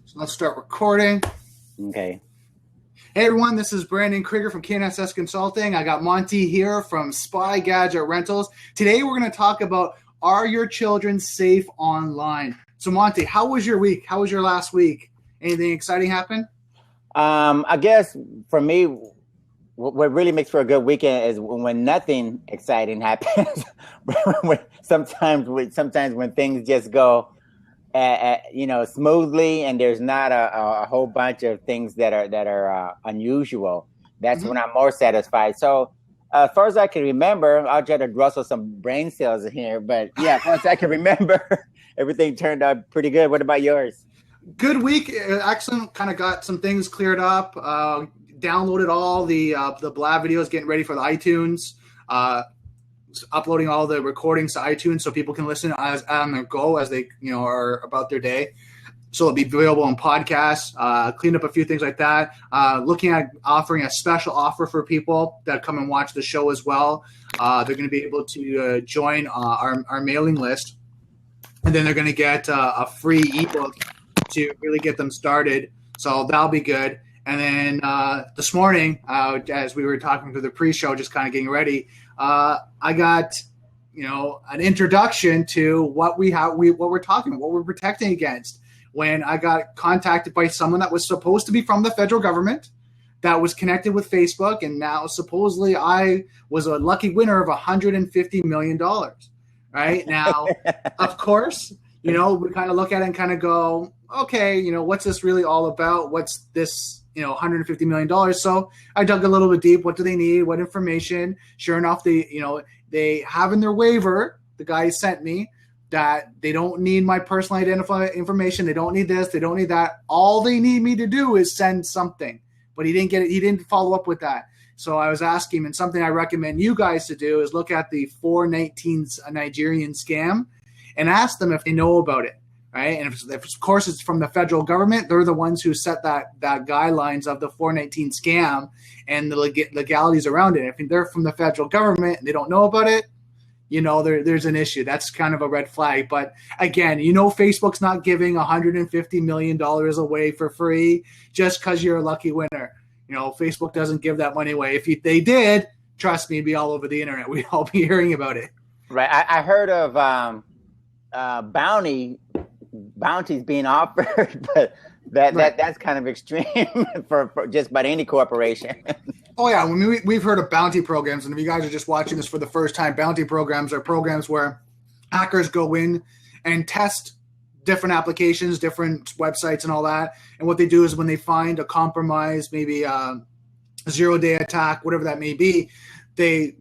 So let's start recording. Okay. Hey everyone, this is Brandon Krieger from KNSS Consulting. I got Monty here from Spy Gadget Rentals. Today we're going to talk about, are your children safe online? So Monty, how was your week? How was your last week? Anything exciting happen? I guess for me, what really makes for a good weekend is when nothing exciting happens. sometimes when things just go, smoothly, and there's not a whole bunch of things that are unusual. That's when I'm more satisfied. So, as far as I can remember, I'll try to rustle some brain cells in here. But yeah, as far as I can remember, everything turned out pretty good. What about yours? Good week. Excellent. Kind of got some things cleared up. Downloaded all the Blab videos, getting ready for the iTunes. Uploading all the recordings to iTunes so people can listen as on their go as they are about their day. So it'll be available on podcasts. Cleaned up a few things like that. Looking at offering a special offer for people that come and watch the show as well. They're going to be able to join our mailing list, and then they're going to get a free ebook to really get them started. So that'll be good. And then this morning, as we were talking through the pre-show, just kind of getting ready, I got, an introduction to what we're talking about, what we're protecting against. When I got contacted by someone that was supposed to be from the federal government, that was connected with Facebook, and now supposedly I was a lucky winner of $150 million. Right now, of course, we kind of look at it and kind of go, okay, what's this really all about? What's this? $150 million. So I dug a little bit deep. What do they need? What information? Sure enough, they have in their waiver, the guy sent me, that they don't need my personal identifying information. They don't need this. They don't need that. All they need me to do is send something. But he didn't get it. He didn't follow up with that. So I was asking him, and something I recommend you guys to do is look at the 419 Nigerian scam and ask them if they know about it. Right, and if of course it's from the federal government, they're the ones who set that guidelines of the 419 scam and the legalities around it. If they're from the federal government and they don't know about it, there's an issue. That's kind of a red flag. But again, Facebook's not giving $150 million away for free just because you're a lucky winner. Facebook doesn't give that money away. If they did, trust me, it'd be all over the internet. We'd all be hearing about it. Right. I heard of bounties being offered, but that's kind of extreme for just about any corporation. Oh yeah, we've heard of bounty programs, and if you guys are just watching this for the first time, bounty programs are programs where hackers go in and test different applications, different websites, and all that. And what they do is when they find a compromise, maybe a zero-day attack, whatever that may be, they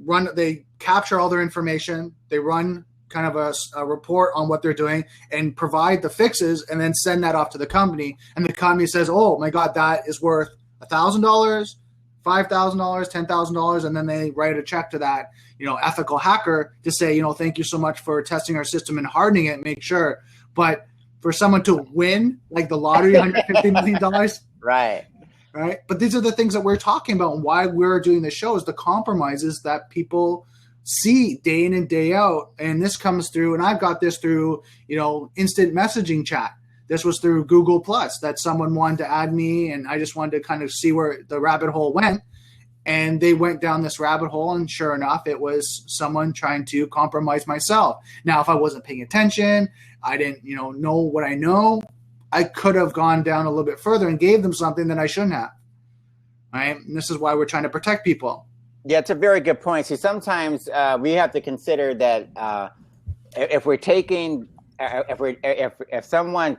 capture all their information, they run kind of a report on what they're doing and provide the fixes, and then send that off to the company. And the company says, oh my God, that is worth $1,000, $5,000, $10,000. And then they write a check to that, ethical hacker to say, thank you so much for testing our system and hardening it, make sure. But for someone to win like the lottery, $150 million. Right. Right. But these are the things that we're talking about, and why we're doing the show is the compromises that people see day in and day out. And this comes through, and I've got this through, instant messaging chat. This was through Google Plus that someone wanted to add me, and I just wanted to kind of see where the rabbit hole went. And they went down this rabbit hole, and sure enough, it was someone trying to compromise myself. Now, if I wasn't paying attention, I didn't, know what I know, I could have gone down a little bit further and gave them something that I shouldn't have. Right? And this is why we're trying to protect people. Yeah, it's a very good point. See, sometimes we have to consider that if someone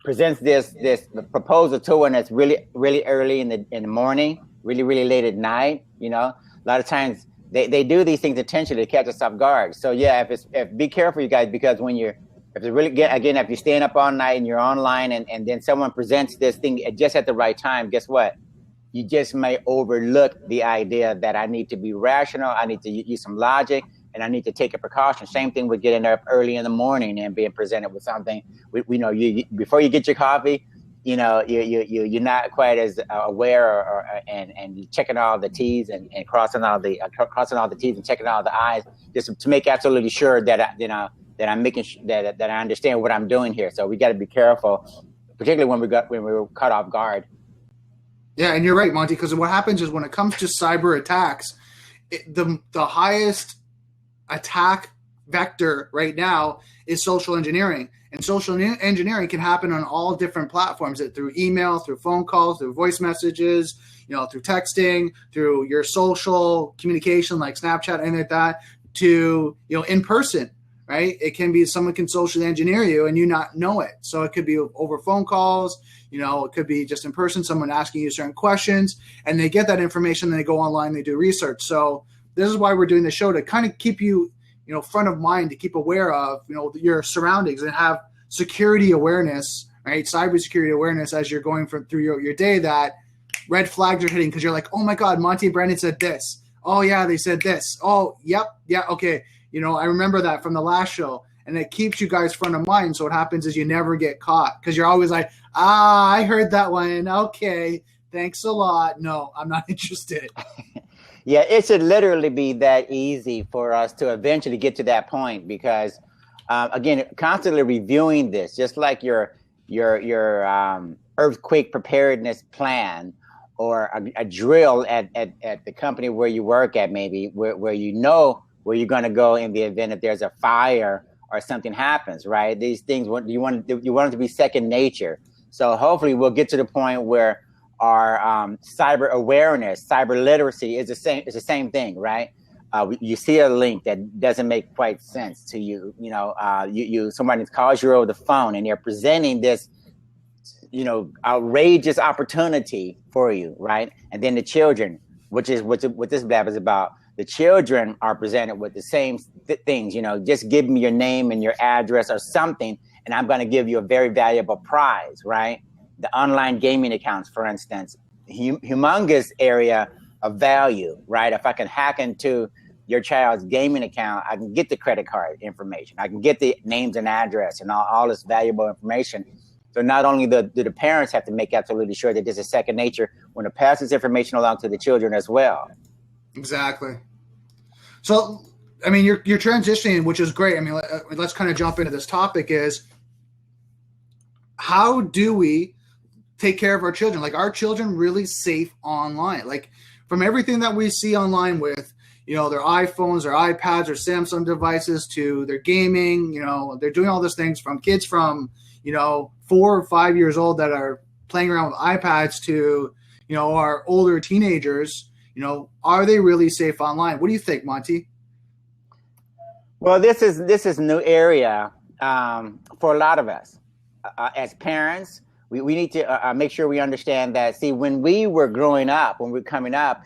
presents this proposal to one that's really early in the morning, really late at night, a lot of times they do these things intentionally to catch us off guard. So yeah, if be careful, you guys, because if you're staying up all night and you're online and then someone presents this thing just at the right time, guess what? You just may overlook the idea that I need to be rational, I need to use some logic, and I need to take a precaution. Same thing with getting up early in the morning and being presented with something. You before you get your coffee, you're not quite as aware and checking all the T's and crossing all the T's and checking all the I's, just to make absolutely sure that that I'm making that I understand what I'm doing here. So we got to be careful, particularly when we were caught off guard. Yeah, and you're right, Monty, because what happens is when it comes to cyber attacks, the highest attack vector right now is social engineering. And social engineering can happen on all different platforms, through email, through phone calls, through voice messages, through texting, through your social communication like Snapchat and like that, to, in person, right? It can be someone can socially engineer you and you not know it. So it could be over phone calls, it could be just in person, someone asking you certain questions, and they get that information and they go online, they do research. So this is why we're doing the show, to kind of keep you, front of mind, to keep aware of, your surroundings and have security awareness, right? Cybersecurity awareness as you're going through your day, that red flags are hitting because you're like, oh my God, Monty and Brandon said this. Oh yeah, they said this. Oh, yep. Yeah. Okay. I remember that from the last show, and it keeps you guys front of mind. So what happens is you never get caught because you're always like, I heard that one. Okay. Thanks a lot. No, I'm not interested. Yeah, it should literally be that easy for us to eventually get to that point, because again, constantly reviewing this, just like your earthquake preparedness plan, or a drill at the company where you work at, maybe where where you're going to go in the event if there's a fire or something happens, right? These things, you want it to be second nature. So hopefully we'll get to the point where our cyber awareness, cyber literacy is the same. It's the same thing, right? You see a link that doesn't make quite sense to you. Somebody calls you over the phone and they're presenting this, outrageous opportunity for you, right? And then the children, which is what this blab is about. The children are presented with the same things. Just give me your name and your address or something, and I'm going to give you a very valuable prize, right? The online gaming accounts, for instance, humongous area of value, right? If I can hack into your child's gaming account, I can get the credit card information. I can get the names and address and all this valuable information. So not only do the parents have to make absolutely sure that this is second nature, when to pass this information along to the children as well. Exactly. So, I mean, you're transitioning, which is great. I mean, let's kind of jump into this topic. Is how do we take care of our children? Like, are children really safe online? Like, from everything that we see online with, their iPhones, their iPads, or Samsung devices, to their gaming, they're doing all these things, from kids from, 4 or 5 years old that are playing around with iPads to, our older teenagers. Are they really safe online? What do you think, Monty? Well, this is new area for a lot of us as parents. We need to make sure we understand that. See, when we were growing up, when we were coming up,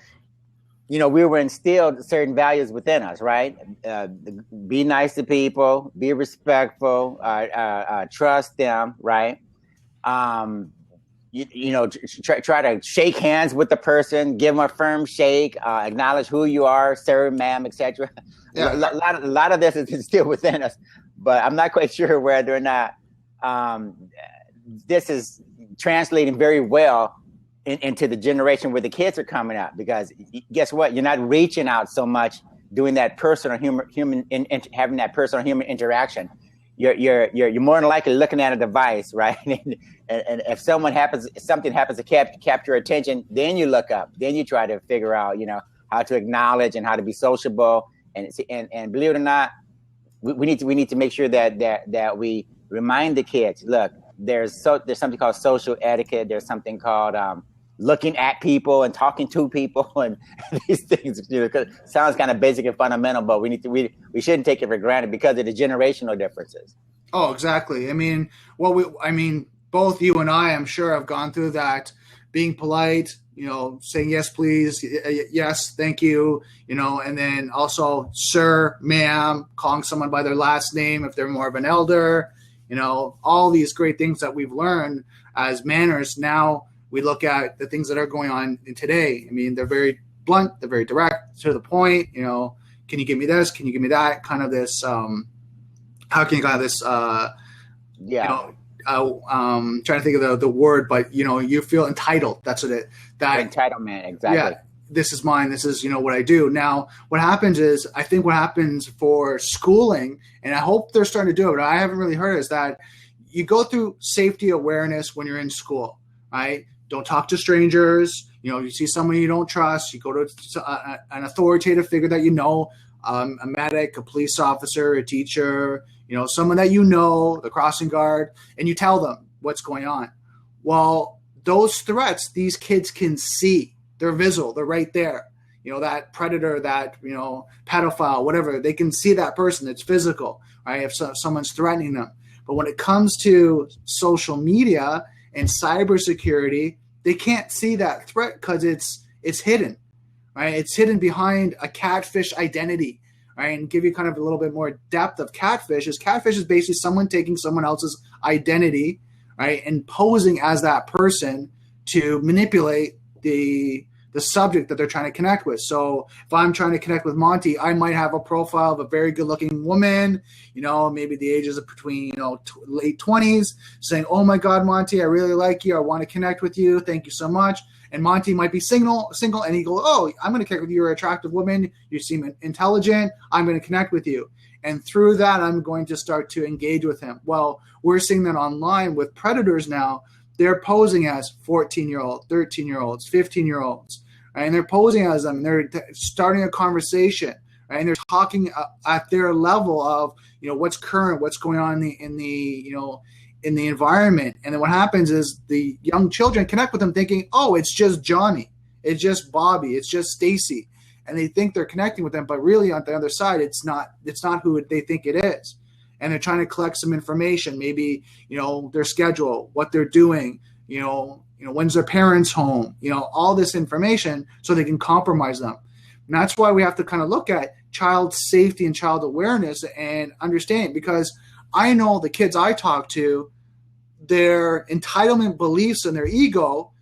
we were instilled certain values within us, right? Be nice to people, be respectful, trust them, right? Try to shake hands with the person, give them a firm shake, acknowledge who you are, sir, ma'am, etc. Yeah. A lot of this is still within us, but I'm not quite sure whether or not this is translating very well into the generation where the kids are coming up. Because guess what? You're not reaching out so much, doing that personal having that personal human interaction. You're more than likely looking at a device, right? and if something happens to capture your attention, then you look up, then you try to figure out, how to acknowledge and how to be sociable. And believe it or not, we need to make sure that we remind the kids, look, there's something called social etiquette. There's something called looking at people and talking to people, and these things, sounds kind of basic and fundamental, but we shouldn't take it for granted because of the generational differences. Oh, exactly. I mean, both you and I, I'm sure, have gone through that, being polite, saying yes, please, yes, thank you, and then also sir, ma'am, calling someone by their last name if they're more of an elder, all these great things that we've learned as manners. Now we look at the things that are going on in today. I mean, they're very blunt, they're very direct, to the point. Can you give me this? Can you give me that? Kind of this. How can you kind of this? Trying to think of the word, but you feel entitled. That's what it. That entitlement, exactly. this is mine. This is, what I do. Now, what happens is, I think what happens for schooling, and I hope they're starting to do it, but I haven't really heard, is that you go through safety awareness when you're in school, right? Don't talk to strangers. You see someone you don't trust, you go to an authoritative figure that a medic, a police officer, a teacher, someone that the crossing guard, and you tell them what's going on. Well, those threats, these kids can see. They're visual. They're right there. That predator, that, pedophile, whatever, they can see that person. It's physical, right? If someone's threatening them. But when it comes to social media and cybersecurity, they can't see that threat because it's hidden, right? It's hidden behind a catfish identity, right? And give you kind of a little bit more depth of catfish is basically someone taking someone else's identity, right, and posing as that person to manipulate the subject that they're trying to connect with. So if I'm trying to connect with Monty, I might have a profile of a very good-looking woman, maybe the ages of between, late 20s, saying, "Oh my God, Monty, I really like you. I want to connect with you. Thank you so much." And Monty might be single, and he goes, "Oh, I'm going to connect with you. You're an attractive woman. You seem intelligent. I'm going to connect with you." And through that, I'm going to start to engage with him. Well, we're seeing that online with predators now. They're posing as 14-year-olds, 13-year-olds, 15-year-olds, right? And they're posing as them, and they're starting a conversation, right? And they're talking at their level of, what's current, what's going on in the environment. And then what happens is the young children connect with them thinking, "Oh, it's just Johnny, it's just Bobby, it's just Stacy," and they think they're connecting with them, but really on the other side, it's not who they think it is. And they're trying to collect some information, maybe, their schedule, what they're doing, when's their parents home, all this information so they can compromise them. And that's why we have to kind of look at child safety and child awareness and understand, because I know the kids I talk to, their entitlement beliefs and their ego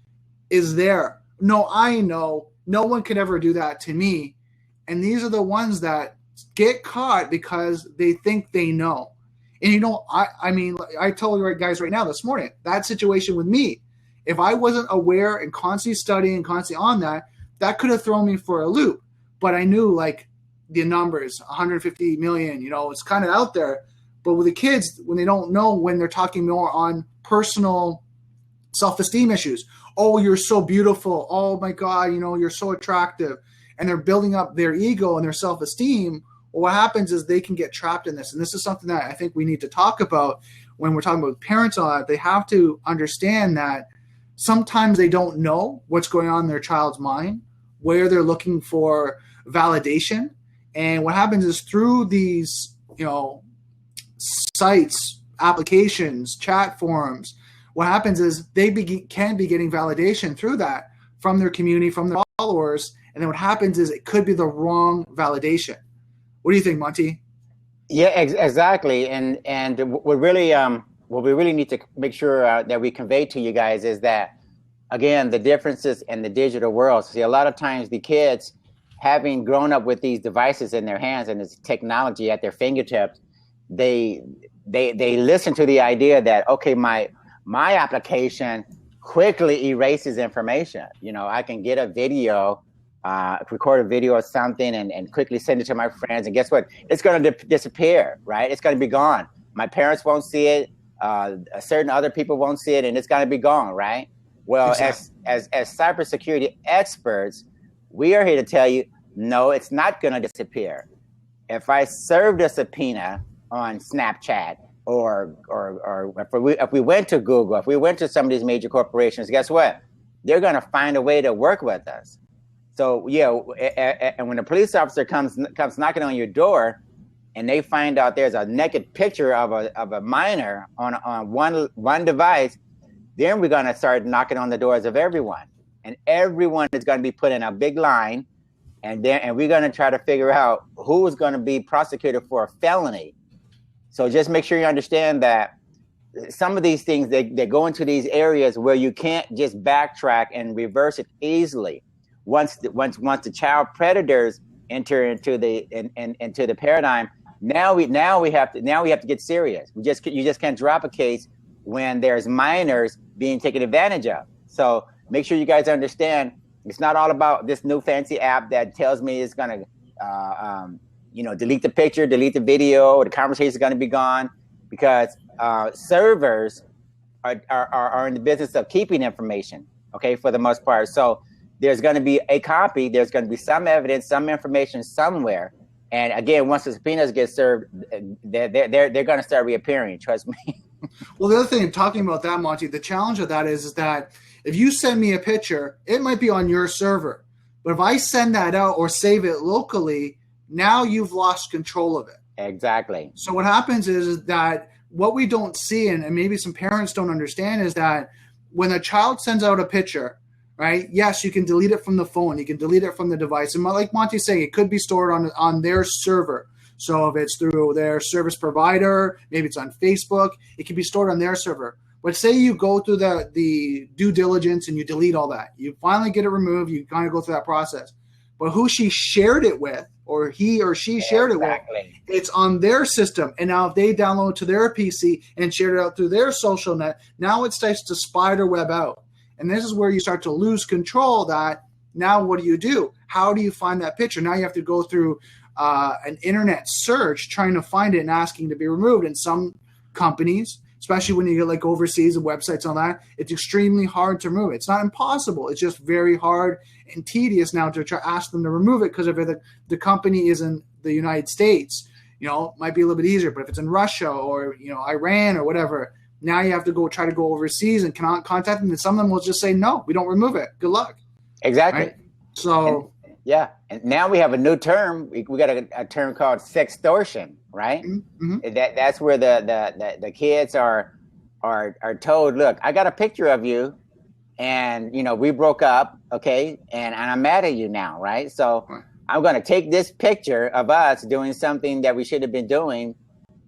is there. No, I know no one could ever do that to me. And these are the ones that get caught because they think they know. And I told you guys right now this morning, that situation with me, if I wasn't aware and constantly studying, constantly on that could have thrown me for a loop. But I knew the numbers, 150 million, it's kind of out there. But with the kids, when they don't know, when they're talking more on personal self-esteem issues, "Oh, you're so beautiful. Oh my God, you're so attractive." And they're building up their ego and their self-esteem. Well, what happens is they can get trapped in this. And this is something that I think we need to talk about when we're talking about parents on it. They have to understand that sometimes they don't know what's going on in their child's mind, where they're looking for validation. And what happens is through these, sites, applications, chat forums, what happens is they can be getting validation through that from their community, from their followers. And then what happens is it could be the wrong validation. What do you think, Monty? Yeah, exactly. And what we really need to make sure that we convey to you guys is that, again, the differences in the digital world. See, a lot of times the kids, having grown up with these devices in their hands and this technology at their fingertips, they listen to the idea that, okay, my application quickly erases information. I can get a video, record a video or something and quickly send it to my friends. And guess what? It's going to disappear, right? It's going to be gone. My parents won't see it. Certain other people won't see it, and it's going to be gone, right? Well, exactly. as cybersecurity experts, we are here to tell you, no, it's not going to disappear. If I served a subpoena on Snapchat or if we went to Google, if we went to some of these major corporations, guess what? They're going to find a way to work with us. So yeah, and when a police officer comes knocking on your door, and they find out there's a naked picture of a minor on one device, then we're going to start knocking on the doors of everyone, and everyone is going to be put in a big line, and we're going to try to figure out who is going to be prosecuted for a felony. So just make sure you understand that some of these things, they go into these areas where you can't just backtrack and reverse it easily. Once the child predators enter into the paradigm, now we have to get serious. You just can't drop a case when there's minors being taken advantage of. So make sure you guys understand, It's not all about this new fancy app that tells me it's going to, delete the picture, delete the video, or the conversation is going to be gone, because servers are in the business of keeping information, okay, for the most part. So there's going to be a copy, there's going to be some evidence, some information somewhere. And again, once the subpoenas get served, they're going to start reappearing, trust me. Well, the other thing, talking about that, Monty, the challenge of that is that if you send me a picture, it might be on your server. But if I send that out or save it locally, now you've lost control of it. Exactly. So what happens is that what we don't see, and maybe some parents don't understand, is that when a child sends out a picture, right? Yes, you can delete it from the phone. You can delete it from the device. And like Monty's saying, it could be stored on their server. So if it's through their service provider, maybe it's on Facebook, it can be stored on their server. But say you go through the due diligence and you delete all that. You finally get it removed. You kind of go through that process. But who she shared it with, or he or she shared it with, it's on their system. And now if they download to their PC and share it out through their social net, now it starts to spider web out. And this is where you start to lose control. That now what do? How do you find that picture? Now you have to go through an internet search trying to find it and asking to be removed. And some companies, especially when you get like overseas and websites on that, it's extremely hard to remove. It's not impossible. It's just very hard and tedious now to try ask them to remove it, because if the company is in the United States, it might be a little bit easier. But if it's in Russia or Iran or whatever, now you have to try to go overseas and cannot contact them. And some of them will just say, no, we don't remove it. Good luck. Exactly. Right? So yeah, and now we have a new term. We got a term called sextortion, right? Mm-hmm. That's where the kids are told, look, I got a picture of you, and we broke up, okay, and I'm mad at you now, right? So I'm going to take this picture of us doing something that we should have been doing,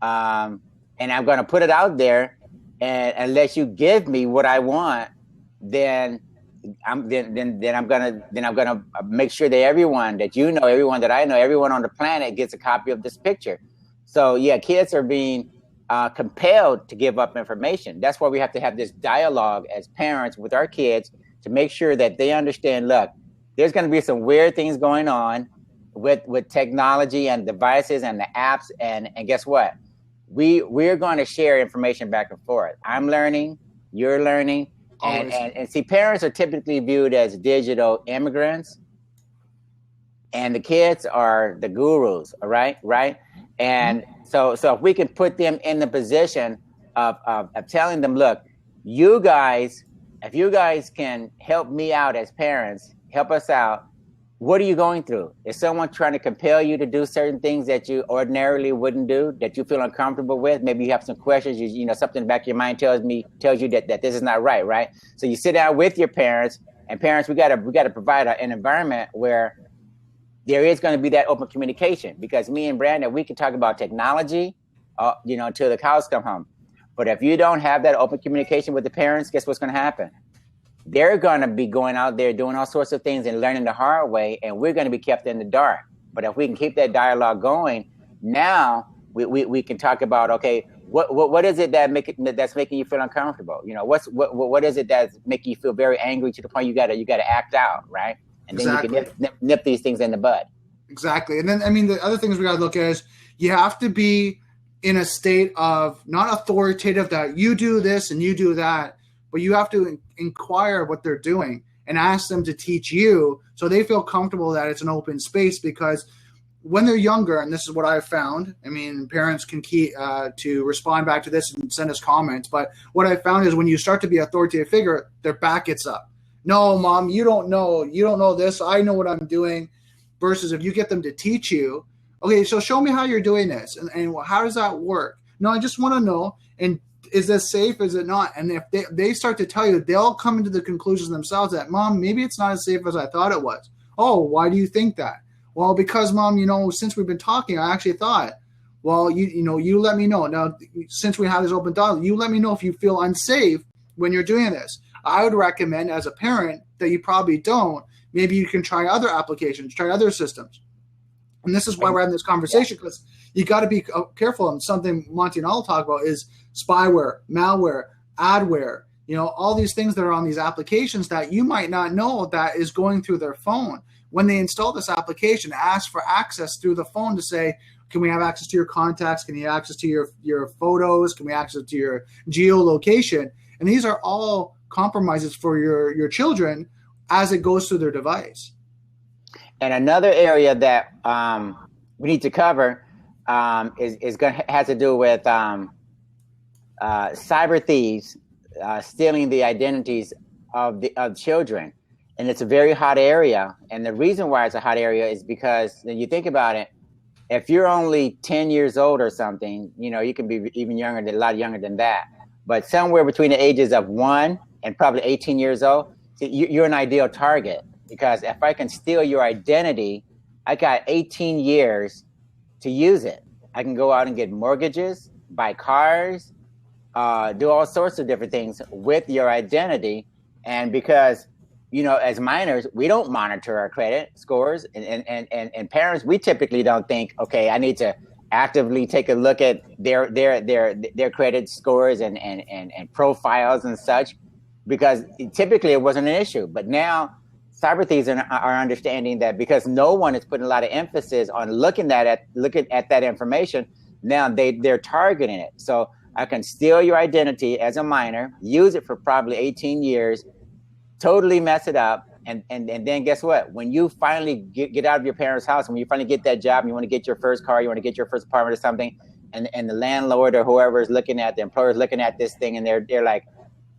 and I'm going to put it out there, and unless you give me what I want, then I'm gonna make sure that everyone that everyone that I know, everyone on the planet gets a copy of this picture. So yeah, kids are being compelled to give up information. That's why we have to have this dialogue as parents with our kids to make sure that they understand. Look, there's going to be some weird things going on with technology and devices and the apps, and guess what? We're going to share information back and forth. I'm learning, you're learning. And see, parents are typically viewed as digital immigrants, and the kids are the gurus, all right? And so if we can put them in the position of telling them, look, if you guys can help me out as parents, help us out, what are you going through? Is someone trying to compel you to do certain things that you ordinarily wouldn't do, that you feel uncomfortable with? Maybe you have some questions, something in the back of your mind tells you that this is not right? So you sit down with your parents, and parents, we got to provide an environment where there is going to be that open communication, because me and Brandon, we can talk about technology, till the cows come home. But if you don't have that open communication with the parents, guess what's going to happen? They're going to be going out there doing all sorts of things and learning the hard way, and we're going to be kept in the dark. But if we can keep that dialogue going, now we can talk about, okay, what is it that's making you feel uncomfortable? What is it that's making you feel very angry to the point you got to act out, right? And then you can nip these things in the bud. Exactly. And then the other things we got to look at is you have to be in a state of not authoritative that you do this and you do that, but you have to inquire what they're doing and ask them to teach you so they feel comfortable that it's an open space. Because when they're younger, and this is what I've found, parents can to respond back to this and send us comments, but what I found is when you start to be an authoritative figure, their back gets up. No, Mom, you don't know this. I know what I'm doing. Versus if you get them to teach you, okay, so show me how you're doing this. And how does that work? No, I just want to know. And is this safe? Is it not? And if they start to tell you, they'll come into the conclusions themselves that, Mom, maybe it's not as safe as I thought it was. Oh, why do you think that? Well, because, Mom, since we've been talking, I actually thought, well, you let me know. Now, since we have this open dialogue, you let me know if you feel unsafe when you're doing this. I would recommend as a parent that you probably don't. Maybe you can try other applications, try other systems. And this is why we're having this conversation, because you got to be careful. And something Monty and I'll talk about is spyware, malware, adware. all these things that are on these applications that you might not know that is going through their phone. When they install this application, ask for access through the phone to say, can we have access to your contacts? Can you have access to your photos? Can we have access to your geolocation? And these are all compromises for your children as it goes through their device. And another area that we need to cover has to do with cyber thieves stealing the identities of children. And it's a very hot area. And the reason why it's a hot area is because when you think about it, if you're only 10 years old or something, you can be even a lot younger than that. But somewhere between the ages of 1 and probably 18 years old, you're an ideal target. Because if I can steal your identity, I got 18 years to use it. I can go out and get mortgages, buy cars, do all sorts of different things with your identity. And because, as minors, we don't monitor our credit scores, and parents, we typically don't think, okay, I need to actively take a look at their credit scores and profiles and such, because typically it wasn't an issue. But now cyber thieves are understanding that because no one is putting a lot of emphasis on looking at that information, now they're targeting it. So I can steal your identity as a minor, use it for probably 18 years, totally mess it up, and then guess what? When you finally get out of your parents' house, when you finally get that job, you want to get your first car, you want to get your first apartment or something, and the landlord or whoever is looking at, the employer is looking at this thing, and they're like,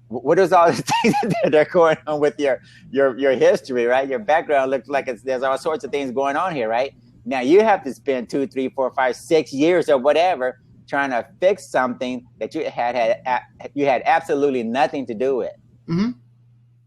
what is all these things that are going on with your history, right? Your background looks like there's all sorts of things going on here, right? Now you have to spend 2, 3, 4, 5, 6 years or whatever trying to fix something that you had absolutely nothing to do with. Mm-hmm.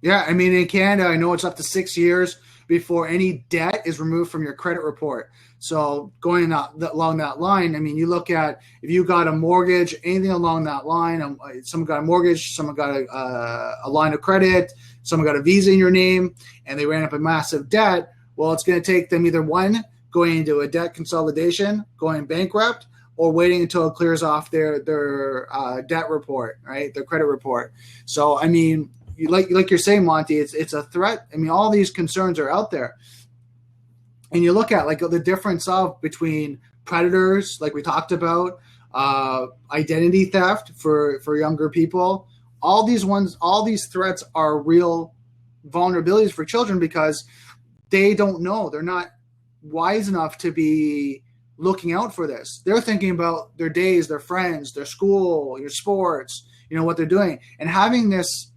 Yeah, I mean, in Canada, I know it's up to 6 years before any debt is removed from your credit report. So going along that line, I mean, you look at if you got a mortgage, anything along that line, someone got a mortgage, someone got a line of credit, someone got a Visa in your name, and they ran up a massive debt, well, it's going to take them either one, going into a debt consolidation, going bankrupt, or waiting until it clears off their debt report, right, their credit report. So, I mean, like you're saying, Monty, it's a threat. I mean, all these concerns are out there. And you look at like the difference between predators, like we talked about, identity theft for younger people. All these threats are real vulnerabilities for children because they don't know. They're not wise enough to be looking out for this. They're thinking about their days, their friends, their school, your sports, what they're doing. And having this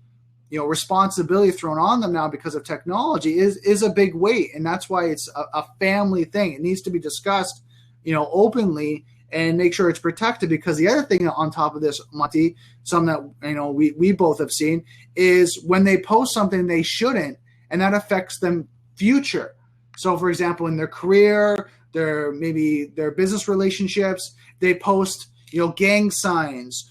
responsibility thrown on them now because of technology is a big weight. And that's why it's a family thing. It needs to be discussed, openly and make sure it's protected, because the other thing on top of this, Monty, something that, we both have seen is when they post something they shouldn't, and that affects them future. So for example, in their career, their business relationships, they post, gang signs,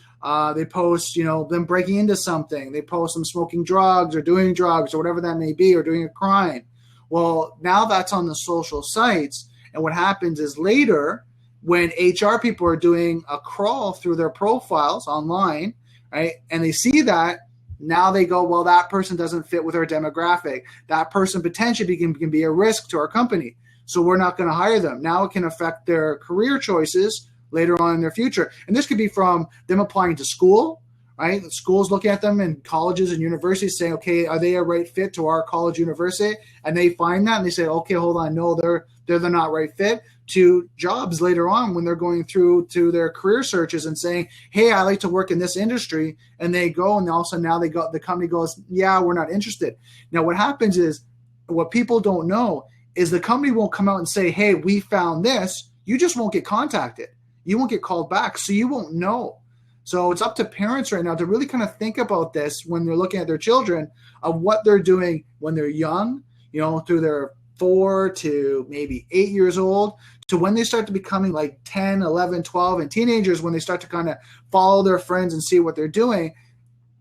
they post, them breaking into something. They post them smoking drugs or doing drugs or whatever that may be, or doing a crime. Well, now that's on the social sites. And what happens is later, when HR people are doing a crawl through their profiles online, right, and they see that, now they go, well, that person doesn't fit with our demographic. That person potentially can be a risk to our company. So we're not going to hire them. Now it can affect their career choices later on in their future. And this could be from them applying to school, right? Schools looking at them, and colleges and universities saying, okay, are they a right fit to our college, university? And they find that and they say, okay, hold on, no, they're the not right fit, to jobs later on when they're going through to their career searches and saying, hey, I like to work in this industry. And they go, and all of a sudden now the company goes, yeah, we're not interested. Now what happens is, what people don't know is the company won't come out and say, hey, we found this. You just won't get contacted. You won't get called back, so you won't know. So it's up to parents right now to really kind of think about this when they're looking at their children, of what they're doing when they're young, through their 4 to maybe 8 years old, to when they start to becoming like 10, 11, 12, and teenagers, when they start to kind of follow their friends and see what they're doing.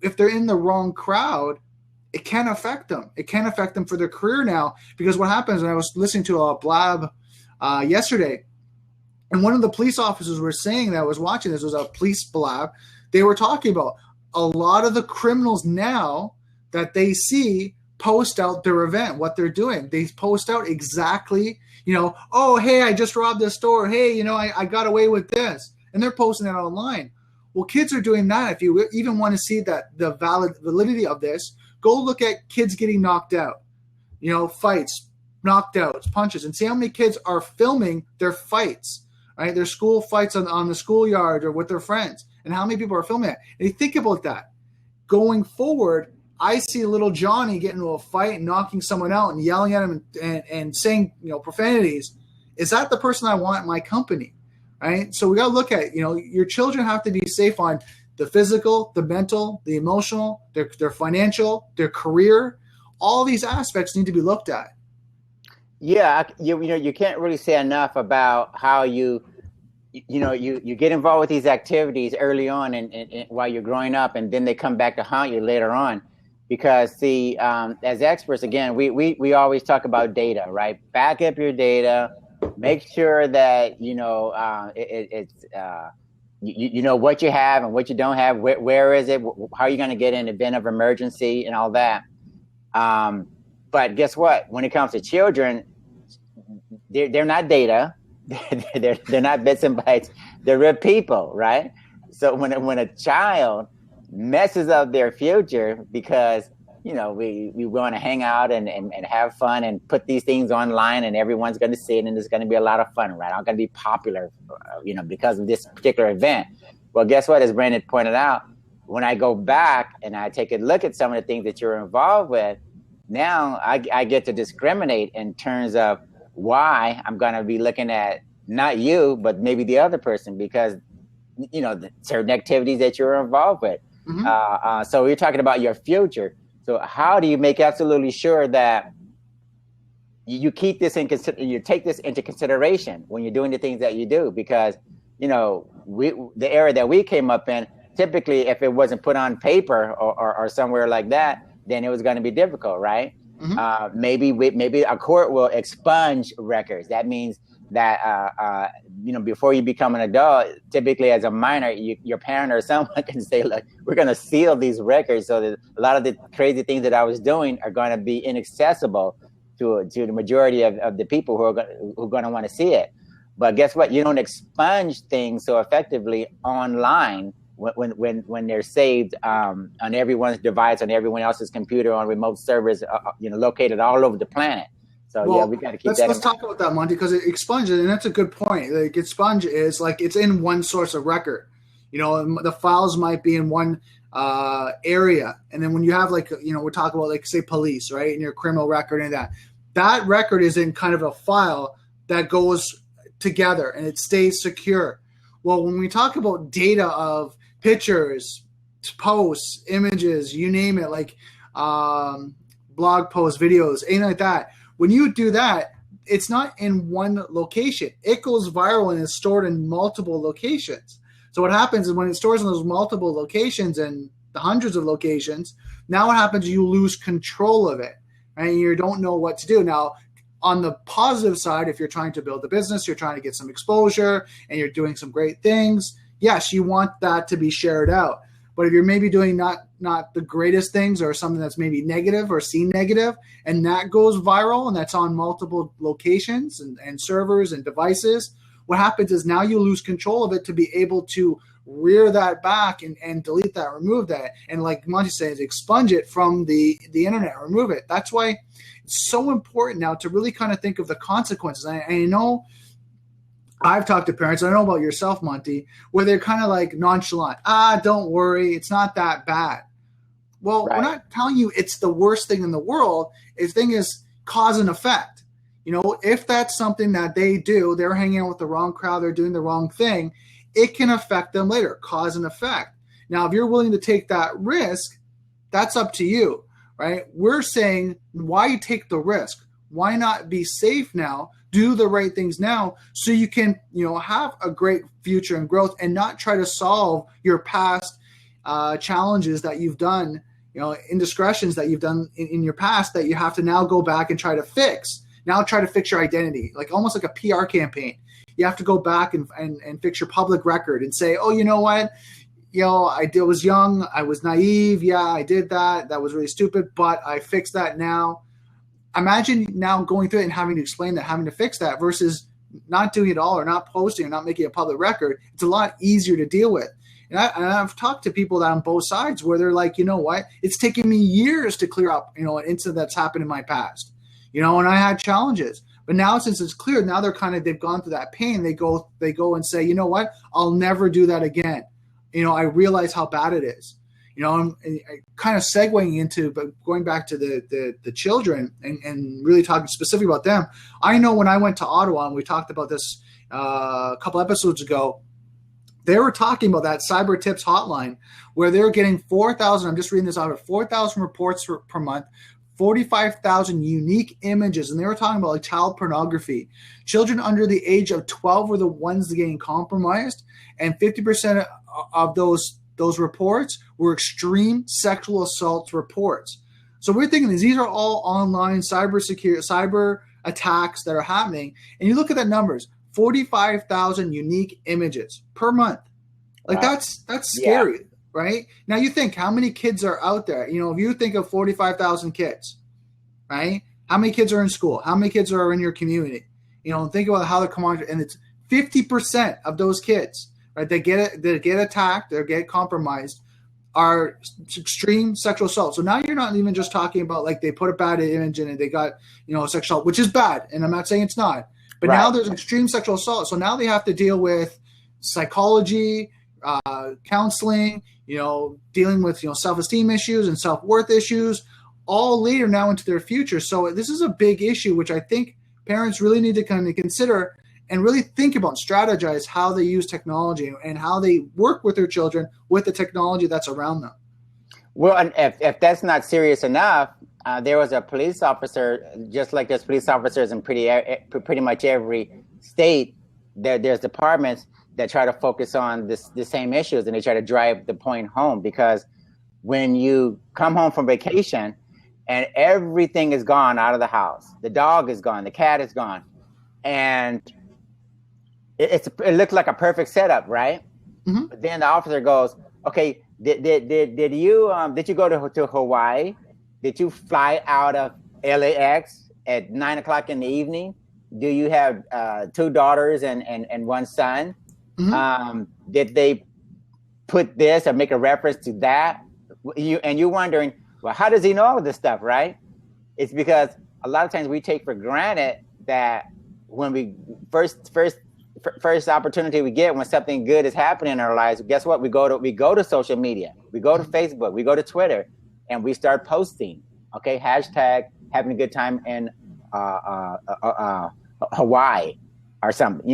If they're in the wrong crowd, it can affect them. It can affect them for their career now, because what happens, when I was listening to a blab yesterday, and one of the police officers were saying that I was watching this, was a police blab. They were talking about a lot of the criminals now that they see post out their event, what they're doing. They post out exactly, oh, hey, I just robbed this store. Hey, I got away with this. And they're posting it online. Well, kids are doing that. If you even want to see that the validity of this, go look at kids getting knocked out, fights, knocked outs, punches, and see how many kids are filming their fights, right? Their school fights on the schoolyard or with their friends, and how many people are filming that. And you think about that. Going forward, I see little Johnny getting into a fight and knocking someone out and yelling at him and saying, profanities. Is that the person I want in my company? Right? So we got to look at, your children have to be safe on the physical, the mental, the emotional, their financial, their career. All these aspects need to be looked at. Yeah, you can't really say enough about how you get involved with these activities early on and while you're growing up, and then they come back to haunt you later on. Because as experts, again, we always talk about data, right? Back up your data. Make sure that you know what you have and what you don't have. Where is it? How are you going to get in event of emergency and all that? But guess what? When it comes to children, they're not data. they're not bits and bytes. They're real people, right? So when a child messes up their future because we want to hang out and have fun and put these things online and everyone's going to see it and it's going to be a lot of fun, right? I'm going to be popular, because of this particular event. Well, guess what? As Brandon pointed out, when I go back and I take a look at some of the things that you're involved with, now I get to discriminate in terms of why I'm going to be looking at not you, but maybe the other person because, the certain activities that you're involved with. Mm-hmm. So you're talking about your future. So how do you make absolutely sure that you keep this you take this into consideration when you're doing the things that you do? Because, the era that we came up in, typically if it wasn't put on paper or somewhere like that, then it was going to be difficult, right? Mm-hmm. Maybe a court will expunge records. That means that before you become an adult, typically as a minor, your parent or someone can say, look, we're going to seal these records so that a lot of the crazy things that I was doing are going to be inaccessible to the majority of the people who are going to want to see it. But guess what? You don't expunge things so effectively online when they're saved on everyone's device, on everyone else's computer, on remote servers, located all over the planet. So we got to keep that. Let's talk about that, Monty, because it expunges, and that's a good point. Like expunge is like it's in one source of record. The files might be in one area, and then when you have we're talking about say police, right, in your criminal record and that record is in kind of a file that goes together and it stays secure. Well, when we talk about data of pictures, posts, images, you name it, like blog posts, videos, anything like that. When you do that, it's not in one location. It goes viral and is stored in multiple locations. So what happens is when it stores in those multiple locations and the hundreds of locations, now what happens is you lose control of it, and you don't know what to do. Now, on the positive side, if you're trying to build a business, you're trying to get some exposure, and you're doing some great things, yes, you want that to be shared out. But if you're maybe doing not the greatest things or something that's maybe negative or seen negative, and that goes viral and that's on multiple locations and servers and devices, what happens is now you lose control of it to be able to rear that back and delete that, remove that. And like Monty says, expunge it from the internet, remove it. That's why it's so important now to really kind of think of the consequences. I know I've talked to parents, I don't know about yourself, Monty, where they're kind of like nonchalant. Don't worry, it's not that bad. Well, right. We're not telling you it's the worst thing in the world. The thing is cause and effect. If that's something that they do, they're hanging out with the wrong crowd, they're doing the wrong thing, it can affect them later, cause and effect. Now, if you're willing to take that risk, that's up to you, right? We're saying, why take the risk? Why not be safe now? Do the right things now so you can, have a great future and growth and not try to solve your past challenges that you've done, indiscretions that you've done in your past that you have to now go back and try to fix. Now try to fix your identity, like almost like a PR campaign. You have to go back and fix your public record and say, oh, you know what? was young. I was naive. Yeah, I did that. That was really stupid, but I fixed that now. Imagine now going through it and having to explain that, having to fix that versus not doing it all or not posting or not making a public record. It's a lot easier to deal with. And I've talked to people that on both sides where they're like, you know what? It's taken me years to clear up, an incident that's happened in my past, and I had challenges. But now since it's clear, now they've gone through that pain. They go and say, you know what? I'll never do that again. I realize how bad it is. I'm kind of segueing into, but going back to the children and really talking specifically about them. I know when I went to Ottawa, and we talked about this a couple episodes ago, they were talking about that cyber tips hotline where they're getting 4,000. I'm just reading this out. 4,000 reports per month, 45,000 unique images. And they were talking about like child pornography. Children under the age of 12 were the ones getting compromised. And 50% of those reports were extreme sexual assault reports. So we're thinking these are all online cyber attacks that are happening. And you look at the numbers, 45,000 unique images per month. Like wow. That's scary, yeah. Right? Now you think how many kids are out there? If you think of 45,000 kids, right? How many kids are in school? How many kids are in your community? Think about how they're coming, and it's 50% of those kids, right? They get attacked, they get compromised, are extreme sexual assault. So now you're not even just talking about like they put a bad image in and they got sexual assault, which is bad, and I'm not saying it's not. But right. Now there's extreme sexual assault. So now they have to deal with psychology, counseling, dealing with, self-esteem issues and self-worth issues, all later now into their future. So this is a big issue, which I think parents really need to kind of consider and really think about, strategize how they use technology and how they work with their children with the technology that's around them. Well, and if that's not serious enough, there was a police officer, just like there's police officers in pretty much every state. There's departments that try to focus on the same issues, and they try to drive the point home. Because when you come home from vacation and everything is gone out of the house, the dog is gone, the cat is gone, and it looks like a perfect setup, right? Mm-hmm. But then the officer goes, "Okay, did you go to Hawaii? Did you fly out of LAX at 9:00 in the evening? Do you have 2 daughters and 1 son? Mm-hmm. Did they put this or make a reference to that?" You're wondering, well, how does he know all of this stuff, right? It's because a lot of times we take for granted that when we first opportunity we get when something good is happening in our lives, guess what? We go to social media, we go to Facebook, we go to Twitter, and we start posting. Okay, hashtag having a good time in Hawaii or something.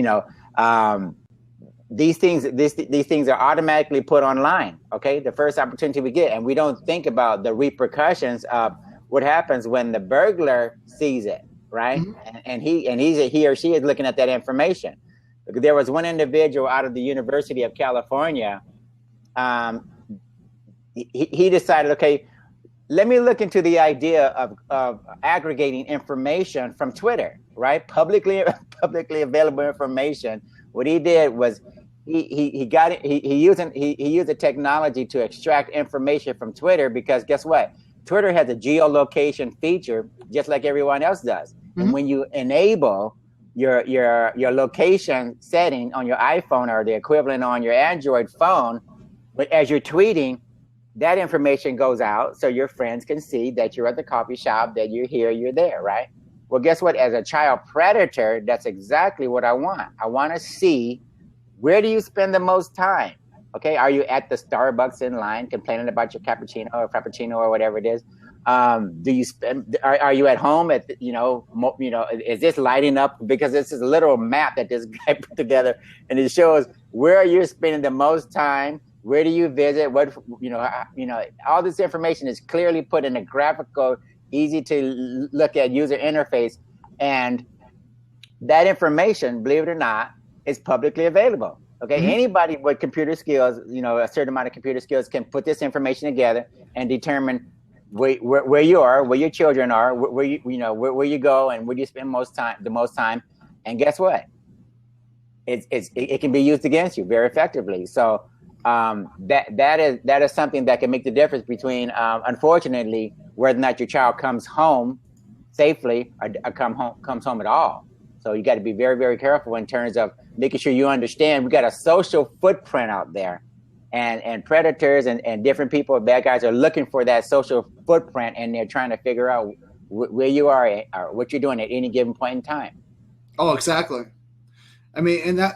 These things are automatically put online. Okay, the first opportunity we get, and we don't think about the repercussions of what happens when the burglar sees it, right? Mm-hmm. And he or she is looking at that information. There was one individual out of the University of California. He decided, okay, let me look into the idea of aggregating information from Twitter, right? Publicly available information. What he did was he used the technology to extract information from Twitter, because guess what? Twitter has a geolocation feature just like everyone else does. Mm-hmm. And when you enable your location setting on your iPhone or the equivalent on your Android phone, but as you're tweeting, that information goes out so your friends can see that you're at the coffee shop, that you're here, you're there, right? Well, guess what? As a child predator, that's exactly what I want. I want to see, where do you spend the most time? Okay, are you at the Starbucks in line complaining about your cappuccino or frappuccino or whatever it is? Do you spend? Are you at home? Is this lighting up? Because this is a literal map that this guy put together, and it shows where you're spending the most time. Where do you visit? What all this information is clearly put in a graphical, easy to look at user interface, and that information, believe it or not, is publicly available. Okay, mm-hmm. Anybody with computer skills, a certain amount of computer skills, can put this information together and determine where you are, where your children are, where you go, and where you spend the most time. And guess what? It can be used against you very effectively. So that is something that can make the difference between, unfortunately, whether or not your child comes home safely or comes home at all. So you got to be very, very careful in terms of making sure you understand we got a social footprint out there, and predators and different people, bad guys, are looking for that social footprint, and they're trying to figure out where you are or what you're doing at any given point in time. Oh, exactly. I mean, and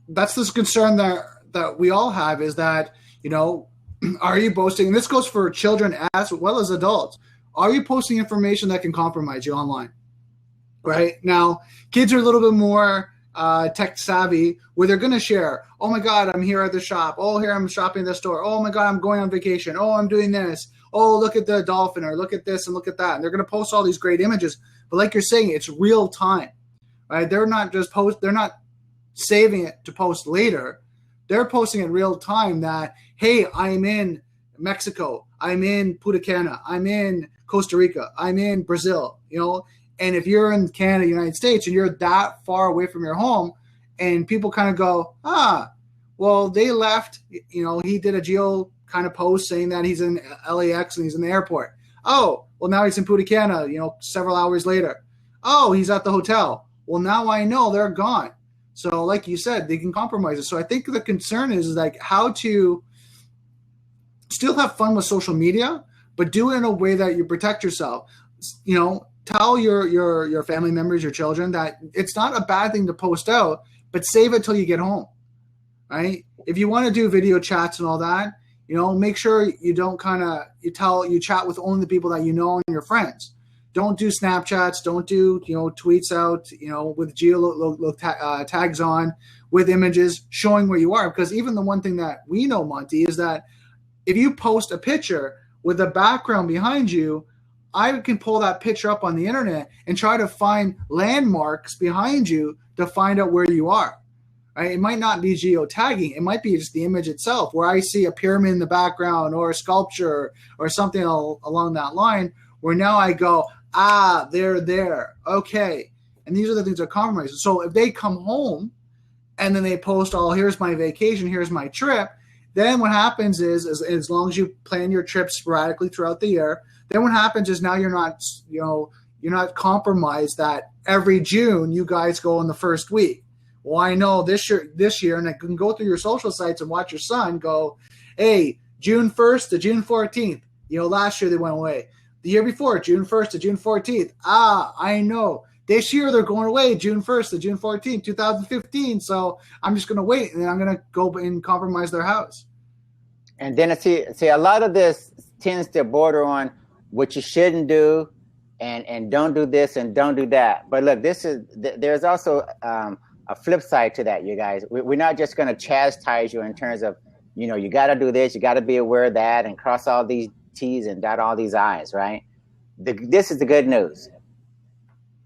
that's this concern that we all have, is that, are you posting, and this goes for children as well as adults, are you posting information that can compromise you online? Right? Now, kids are a little bit more tech savvy, where they're going to share, oh my God, I'm here at the shop. Oh, here I'm shopping at the store. Oh my God, I'm going on vacation. Oh, I'm doing this. Oh, look at the dolphin, or look at this and look at that. And they're going to post all these great images. But like you're saying, it's real time, right? They're not saving it to post later. They're posting in real time that, hey, I'm in Mexico. I'm in Punta Cana. I'm in Costa Rica. I'm in Brazil, And if you're in Canada, United States, and you're that far away from your home, and people kind of go, well, they left, he did a geo kind of post saying that he's in LAX and he's in the airport. Oh, well, now he's in Punta Cana, several hours later. Oh, he's at the hotel. Well, now I know they're gone. So like you said, they can compromise it. So I think the concern is like how to still have fun with social media, but do it in a way that you protect yourself. Tell your family members, your children, that it's not a bad thing to post out, but save it till you get home, right? If you want to do video chats and all that, make sure you don't you chat with only the people that you know and your friends. Don't do Snapchats. Don't do, tweets out, with geo tags on, with images showing where you are. Because even the one thing that we know, Monty, is that if you post a picture with a background behind you, I can pull that picture up on the internet and try to find landmarks behind you to find out where you are. Right? It might not be geotagging. It might be just the image itself, where I see a pyramid in the background or a sculpture or something along that line, where now I go, they're there. Okay. And these are the things that are compromised. So if they come home and then they post, here's my vacation, here's my trip, then what happens is as long as you plan your trips sporadically throughout the year, then what happens is now you're not compromised that every June you guys go in the first week. Well, I know this year, and I can go through your social sites and watch your son go, hey, June 1st to June 14th. Last year they went away. The year before, June 1st to June 14th. I know. This year they're going away June 1st to June 14th, 2015. So I'm just going to wait, and then I'm going to go and compromise their house. And then see, a lot of this tends to border on what you shouldn't do, and don't do this and don't do that. But look, there's also a flip side to that, you guys. We're not just going to chastise you in terms of, you got to do this, you got to be aware of that, and cross all these T's and dot all these I's, right? This is the good news.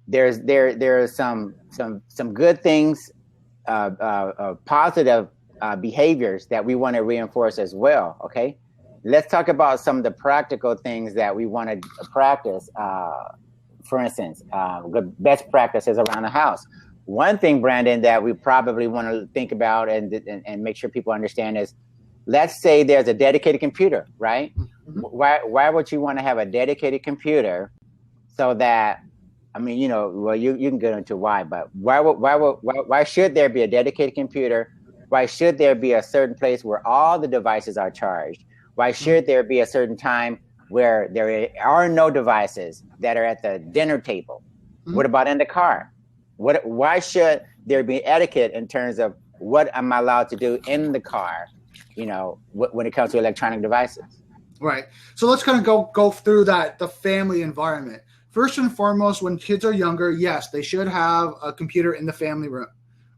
There are some good things, positive behaviors that we want to reinforce as well. Okay, let's talk about some of the practical things that we want to practice. For instance, good best practices around the house. One thing, Brandon, that we probably want to think about and make sure people understand is, let's say there's a dedicated computer, right? Mm-hmm. Why would you want to have a dedicated computer so that, you can get into why, but why should there be a dedicated computer? Why should there be a certain place where all the devices are charged? Why should there be a certain time where there are no devices that are at the dinner table? Mm-hmm. What about in the car? Why should there be etiquette in terms of what am I allowed to do in the car, when it comes to electronic devices? Right. So let's kind of go through the family environment. First and foremost, when kids are younger, yes, they should have a computer in the family room,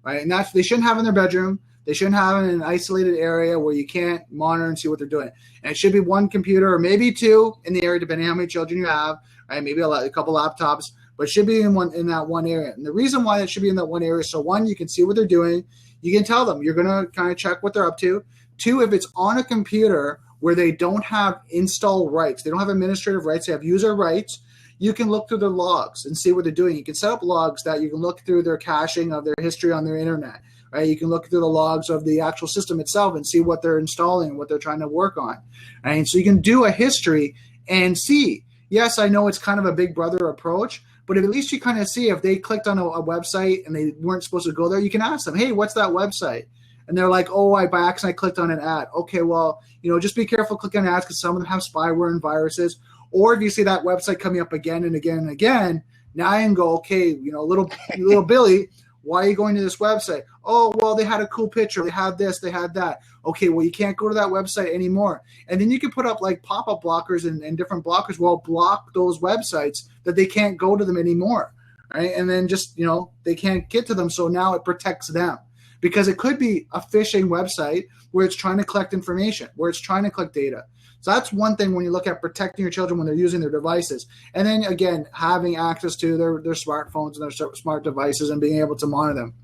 right? And they shouldn't have it in their bedroom. They shouldn't have it in an isolated area where you can't monitor and see what they're doing. And it should be one computer or maybe two in the area, depending on how many children you have, right? Maybe a couple laptops, but it should be in that one area. And the reason why it should be in that one area is so, one, you can see what they're doing. You can tell them. You're going to kind of check what they're up to. Two, if it's on a computer where they don't have install rights, they don't have administrative rights, they have user rights, you can look through their logs and see what they're doing. You can set up logs that you can look through their caching of their history on their internet. right? You can look through the logs of the actual system itself and see what they're installing, what they're trying to work on, right? So you can do a history and see. Yes, I know it's kind of a big brother approach, but at least you kind of see if they clicked on a website and they weren't supposed to go there, you can ask them, hey, what's that website? And they're like, oh, by accident, I clicked on an ad. Okay, well, just be careful clicking on ads because some of them have spyware and viruses. Or if you see that website coming up again and again and again, now I can go, okay, little Billy, why are you going to this website? Oh, well, they had a cool picture. They had this, they had that. Okay, well, you can't go to that website anymore. And then you can put up like pop-up blockers and different blockers will block those websites that they can't go to them anymore, right? And then just, they can't get to them. So now it protects them because it could be a phishing website where it's trying to collect information, where it's trying to collect data. So that's one thing when you look at protecting your children when they're using their devices. And then, again, having access to their smartphones and their smart devices and being able to monitor them.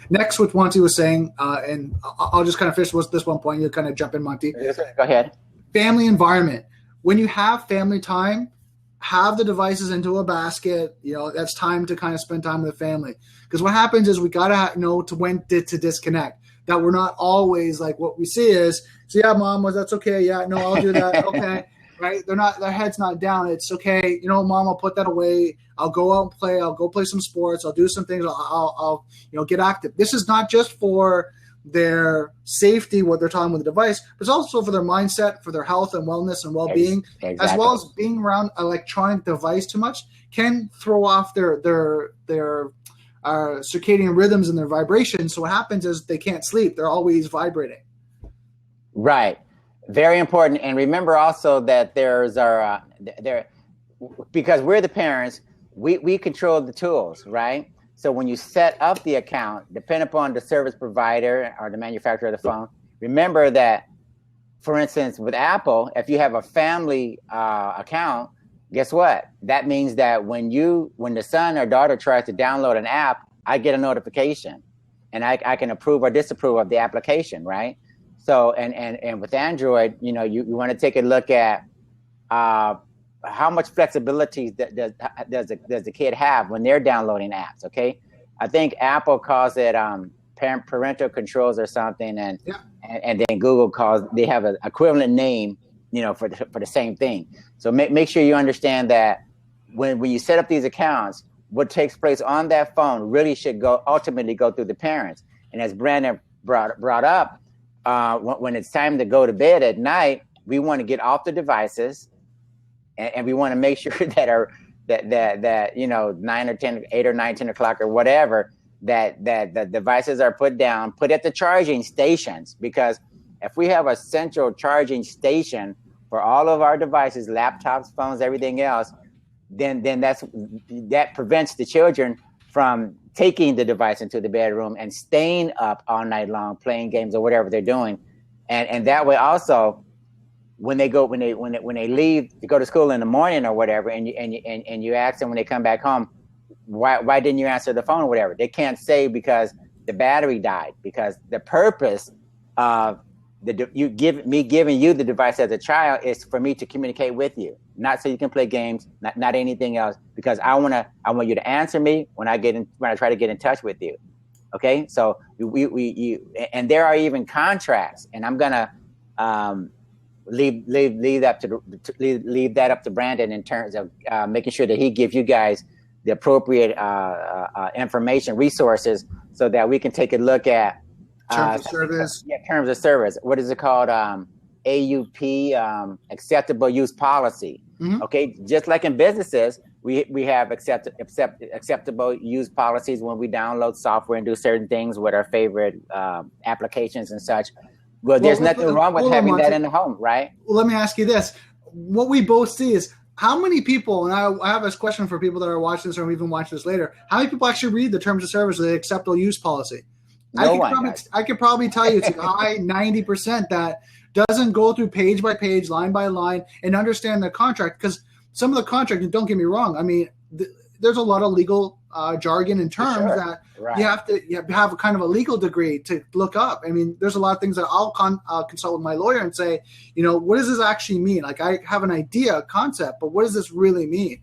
Next, what Monty was saying, and I'll just kind of finish with this one point. You'll kind of jump in, Monty. Go ahead. Family environment. When you have family time, have the devices into a basket. That's time to kind of spend time with the family. Because what happens is we got to know when to disconnect. That we're not always like what we see is, so yeah, mom, that's okay. Yeah, no, I'll do that. Okay. Right. Their head's not down. It's okay. Mom, I'll put that away. I'll go out and play. I'll go play some sports. I'll do some things. I'll get active. This is not just for their safety, what they're talking with the device, but it's also for their mindset, for their health and wellness and well-being, exactly. As well as being around electronic device too much can throw off their circadian rhythms and their vibrations. So what happens is they can't sleep. They're always vibrating. Right. Very important. And remember also that because we're the parents, we control the tools, right? So when you set up the account, depending upon the service provider or the manufacturer of the phone, remember that, for instance, with Apple, if you have a family account, guess what? That means that when the son or daughter tries to download an app, I get a notification and I can approve or disapprove of the application, right? So, and with Android, you want to take a look at how much flexibility does the kid have when they're downloading apps, okay? I think Apple calls it parental controls or something, and then Google they have an equivalent name, for the same thing. So make sure you understand that when you set up these accounts, what takes place on that phone really should ultimately go through the parents. And as Brandon brought up, when it's time to go to bed at night, we want to get off the devices, and we want to make sure that 9 or 10, 8 or 9, 10 o'clock or whatever, that the devices are put down, put at the charging stations. Because if we have a central charging station for all of our devices, laptops, phones, everything else, then that prevents the children from taking the device into the bedroom and staying up all night long playing games or whatever they're doing, and that way also when they leave to go to school in the morning or whatever, and you ask them when they come back home, why didn't you answer the phone or whatever, they can't say because the battery died. Because the purpose of giving you the device as a child is for me to communicate with you, not so you can play games, not anything else. Because I want you to answer me when I try to get in touch with you. Okay, so and there are even contracts, and I'm gonna leave that up to Brandon in terms of making sure that he gives you guys the appropriate information resources so that we can take a look at terms of service. Yeah, terms of service. What is it called? AUP, acceptable use policy. Mm-hmm. Okay, just like in businesses, we have acceptable use policies when we download software and do certain things with our favorite applications and such. Well, there's nothing wrong with having that in the home, right? Well, let me ask you this. What we both see is how many people, and I have this question for people that are watching this or even watch this later, how many people actually read the terms of service of the acceptable use policy? I could probably tell you it's a high 90% that doesn't go through page by page, line by line, and understand the contract. Because some of the contract, and don't get me wrong, I mean, there's a lot of legal jargon and terms that you have to have a kind of a legal degree to look up. I mean, there's a lot of things that I'll consult with my lawyer and say, what does this actually mean? Like, I have an idea, a concept, but what does this really mean?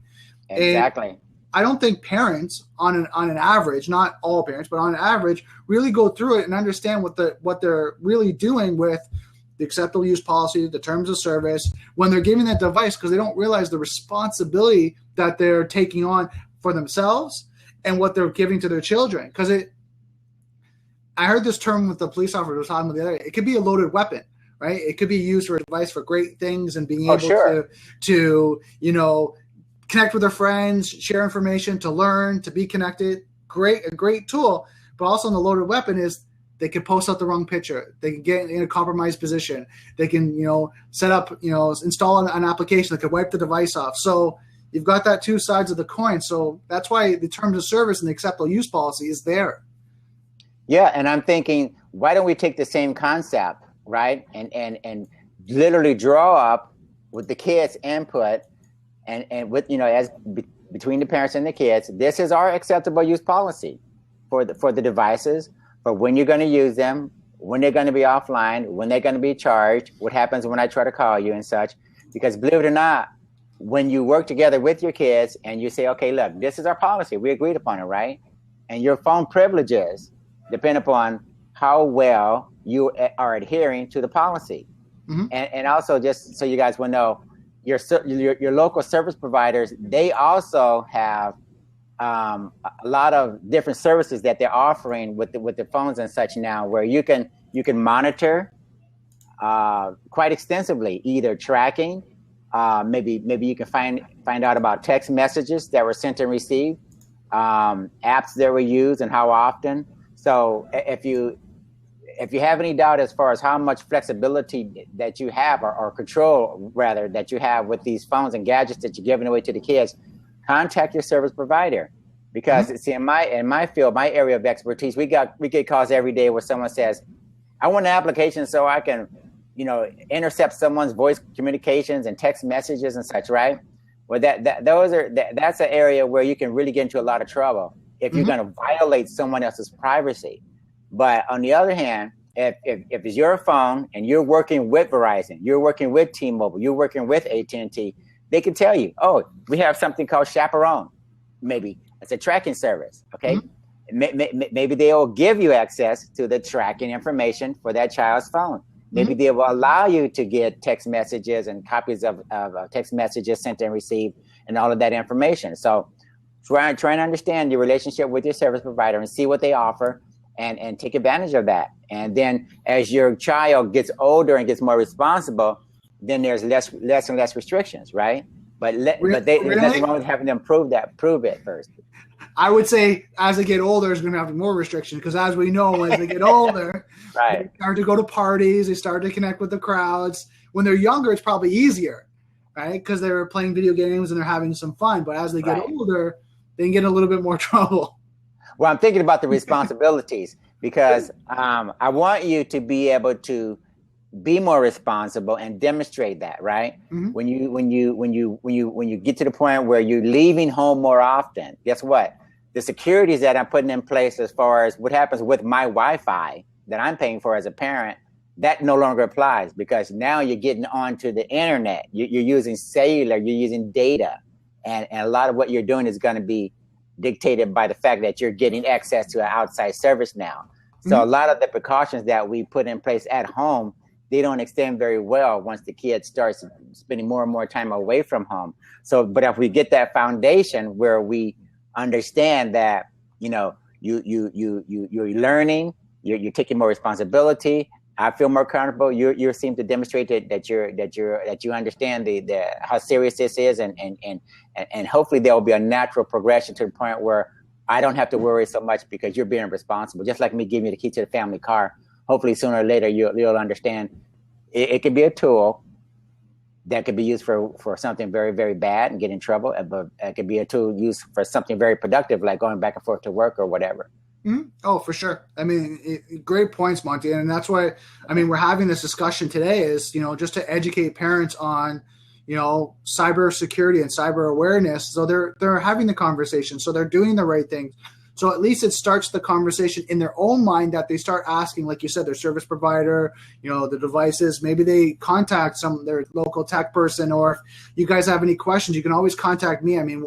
Exactly. I don't think parents on an average, not all parents, but on an average, really go through it and understand what they're really doing with the acceptable use policy, the terms of service, when they're giving that device, because they don't realize the responsibility that they're taking on for themselves and what they're giving to their children. Because I heard this term with the police officer was talking about the other day. It could be a loaded weapon, right? It could be used for a device for great things and being able to connect with their friends, share information, to learn, to be connected. A great tool. But also in the loaded weapon is they can post out the wrong picture. They can get in a compromised position. They can, set up, install an application that could wipe the device off. So you've got that two sides of the coin. So that's why the terms of service and the acceptable use policy is there. Yeah, and I'm thinking, why don't we take the same concept, right, and literally draw up with the kids' input and with as between the parents and the kids, this is our acceptable use policy for the devices, for when you're going to use them, when they're going to be offline, when they're going to be charged, what happens when I try to call you and such. Because believe it or not, when you work together with your kids and you say, okay, look, this is our policy, we agreed upon it, right? And your phone privileges depend upon how well you are adhering to the policy. Mm-hmm. And also, just so you guys will know, your local service providers, they also have a lot of different services that they're offering with the phones and such now, where you can monitor quite extensively, either tracking, maybe you can find out about text messages that were sent and received, apps that were used and how often. So if you have any doubt as far as how much flexibility that you have or control rather that you have with these phones and gadgets that you're giving away to the kids, contact your service provider. Because mm-hmm. See, in my field, my area of expertise, we get calls every day where someone says, I want an application so I can, intercept someone's voice communications and text messages and such, right? Well, that's an area where you can really get into a lot of trouble if you're mm-hmm. going to violate someone else's privacy. But on the other hand, if it's your phone and you're working with Verizon, you're working with T-Mobile, you're working with AT&T, they can tell you, oh, we have something called Chaperone. Maybe it's a tracking service, okay? Mm-hmm. Maybe they'll give you access to the tracking information for that child's phone. Maybe mm-hmm. they will allow you to get text messages and copies of text messages sent and received and all of that information. So try and understand your relationship with your service provider and see what they offer and take advantage of that. And then as your child gets older and gets more responsible, then there's less and less restrictions, right? But there's nothing wrong with having them prove it first. I would say as they get older, there's going to have more restrictions because as we know, as they get older, right. They start to go to parties, they start to connect with the crowds. When they're younger, it's probably easier, right? Because they're playing video games and they're having some fun. But as they get older, they can get in a little bit more trouble. Well, I'm thinking about the responsibilities because I want you to be able to be more responsible and demonstrate that, right? Mm-hmm. When you get to the point where you're leaving home more often, guess what? The securities that I'm putting in place as far as what happens with my Wi-Fi that I'm paying for as a parent, that no longer applies because now you're getting onto the internet. You're using cellular, you're using data, and a lot of what you're doing is going to be dictated by the fact that you're getting access to an outside service now. So mm-hmm. a lot of the precautions that we put in place at home, they don't extend very well once the kid starts spending more and more time away from home. So, but if we get that foundation where we understand that, you're learning, you're taking more responsibility. I feel more comfortable. You seem to demonstrate that you understand the how serious this is, and hopefully there will be a natural progression to the point where I don't have to worry so much because you're being responsible. Just like me giving you the key to the family car. Hopefully sooner or later you'll understand it could be a tool that could be used for something very, very bad and get in trouble, but it could be a tool used for something very productive, like going back and forth to work or whatever. Mm-hmm. Oh, for sure. I mean, great points, Monty. And that's why, we're having this discussion today is, just to educate parents on, cybersecurity and cyber awareness. So they're having the conversation. So they're doing the right things. So at least it starts the conversation in their own mind that they start asking, like you said, their service provider, the devices. Maybe they contact their local tech person, or if you guys have any questions, you can always contact me. I mean,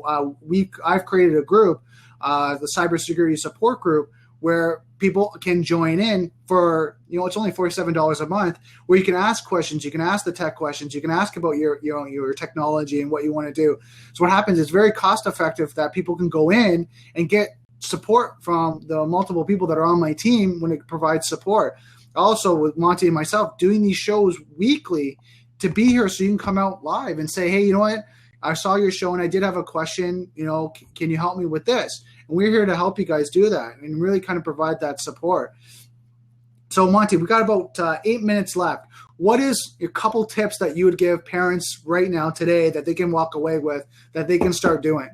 I've created a group, the cybersecurity support group, where people can join in for, it's only $47 a month, where you can ask questions, you can ask the tech questions, you can ask about your technology and what you want to do. So what happens is very cost effective that people can go in and get support from the multiple people that are on my team when it provides support. Also, with Monty and myself doing these shows weekly to be here, so you can come out live and say, hey, you know what? I saw your show and I did have a question, can you help me with this? And we're here to help you guys do that and really kind of provide that support. So Monty, we got about 8 minutes left. What is a couple tips that you would give parents right now today that they can walk away with, that they can start doing?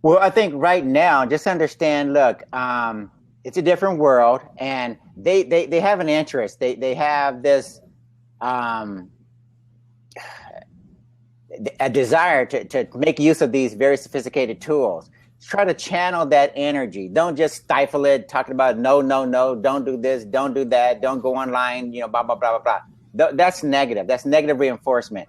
Well, I think right now, just understand, look, it's a different world, and they have an interest. They have this a desire to make use of these very sophisticated tools. Try to channel that energy. Don't just stifle it, talking about no, don't do this, don't do that, don't go online, blah, blah, blah, blah, blah. That's negative. That's negative reinforcement.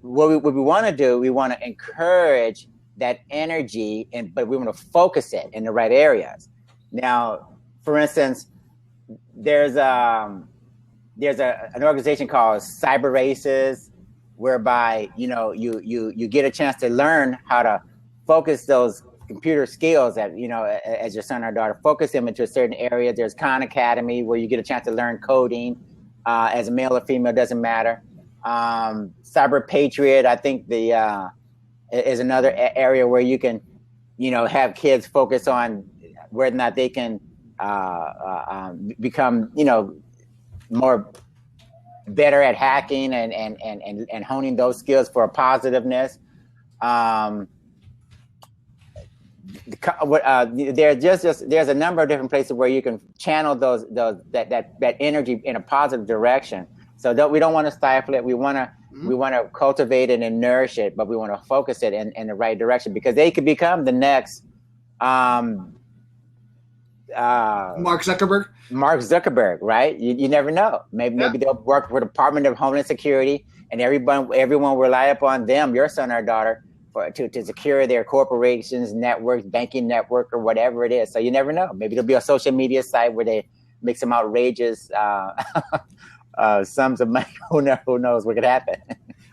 What we want to do, we want to encourage that energy, but we want to focus it in the right areas. Now, for instance, there's an organization called Cyber Races, whereby you get a chance to learn how to focus those computer skills that as your son or daughter, focus them into a certain area. There's Khan Academy, where you get a chance to learn coding as a male or female, doesn't matter. Cyber Patriot, I think is another area where you can have kids focus on whether or not they can become more better at hacking and honing those skills for positiveness. There's a number of different places where you can channel that energy in a positive direction. So we don't want to stifle it. We want to cultivate it and nourish it, but we want to focus it in the right direction, because they could become the next Mark Zuckerberg, right? You never know. Maybe they'll work for the Department of Homeland Security, and everyone will rely upon them, your son or daughter, to secure their corporations, networks, banking network, or whatever it is. So you never know. Maybe there'll be a social media site where they make some outrageous sums of money. Who knows what could happen?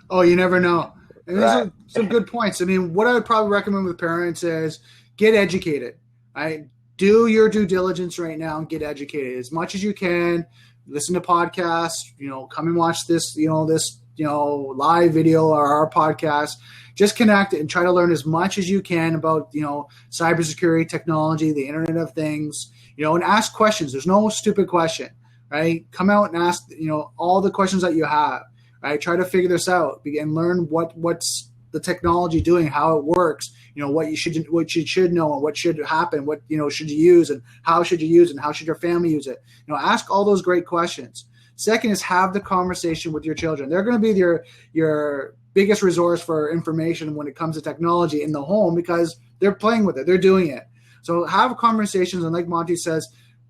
Oh, you never know. And these are some good points. I mean, what I would probably recommend with parents is get educated. Right? Do your due diligence right now and get educated as much as you can. Listen to podcasts. Come and watch this. This live video or our podcast. Just connect and try to learn as much as you can about cybersecurity, technology, the Internet of Things. And ask questions. There's no stupid question. Right? Come out and ask, all the questions that you have, right? Try to figure this out and learn what's the technology doing, how it works, what you should know and what should happen, what, should you use and how should you use it and how should your family use it? Ask all those great questions. Second is have the conversation with your children. They're going to be your biggest resource for information when it comes to technology in the home, because they're playing with it. They're doing it. So have conversations. And like Monty says,